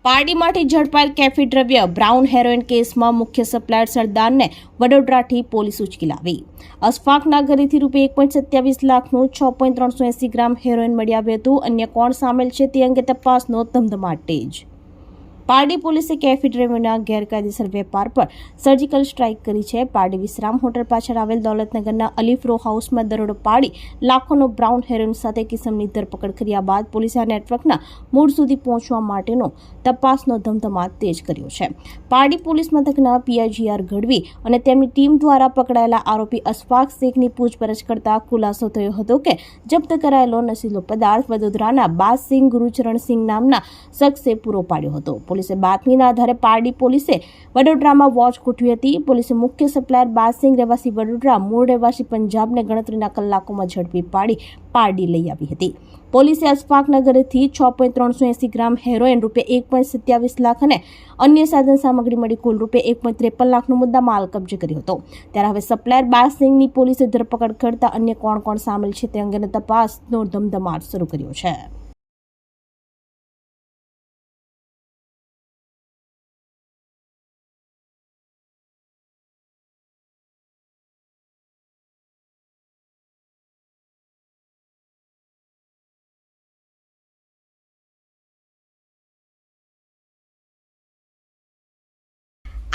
પારડીમાંથી ઝડપાયેલ કેફી દ્રવ્ય brown heroine કેસમાં મુખ્ય સપ્લાયર સરદારને વડોદરાથી પોલીસ ઉચકી લાવી. અશફાકના ઘરેથી ₹1.27 લાખનું 6.380 ગ્રામ હેરોઇન મળી આવ્યું હતું. અન્ય કોણ સામેલ છે તે અંગે તપાસનો ધમધમાટ તેજ. પારડી પોલીસે કેફી દ્રવ્યના ગેરકાયદેસર વેપાર પર સર્જિકલ સ્ટ્રાઇક કરી છે. પારડી વિશ્રામ હોટલ પાછળ આવેલ દૌલતનગરના અલીફ રો હાઉસમાં દરોડો પાડી લાખોનો બ્રાઉન હેરોઇન સાથે કિસમની ધરપકડ કર્યા બાદ પોલીસે આ નેટવર્કના મૂળ સુધી પહોંચવા માટેનો તપાસનો ધમધમાટ તેજ કર્યો છે. પારડી પોલીસ મથકના PIGR ગઢવી અને તેમની ટીમ દ્વારા પકડાયેલા આરોપી અશફાક શેખની પૂછપરછ કરતા ખુલાસો થયો હતો કે જપ્ત કરાયેલો નશીલો પદાર્થ વડોદરાના બાદસિંહ ગુરુચરણસિંહ નામના શખ્સે પૂરો પાડ્યો હતો. પોલીસે બાતમીના આધારે પારડી પોલીસે વડોદરામાં વોચ ગોઠવી હતી. પોલીસે મુખ્ય સપ્લાયર બાદસિંહ રહેવાસી વડોદરા મૂળ રહેવાસી પંજાબને ગણતરીના કલાકોમાં ઝડપી પાડી પારડી લઈ આવી હતી. પોલીસે અશફાકના ઘરેથી 6.380 ગ્રામ હેરોઇન ₹1.27 લાખ અને અન્ય સાધન સામગ્રી મળી કુલ ₹1.53 લાખનો મુદ્દા માલ કબજે કર્યો હતો. ત્યારે હવે સપ્લાયર બાદસિંહની પોલીસે ધરપકડ કરતા અન્ય કોણ સામેલ છે તે અંગેની તપાસનો ધમધમાટ શરૂ કર્યો છે.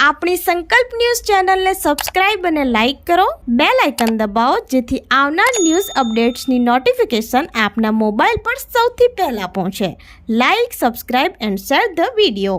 આપણી સંકલ્પ ન્યૂઝ ચેનલને સબસ્ક્રાઇબ અને લાઇક કરો. બેલ આઇકન દબાવો જેથી આવનાર ન્યૂઝ અપડેટ્સની નોટિફિકેશન આપના મોબાઈલ પર સૌથી પહેલા પહોંચે. Like, subscribe and share the video.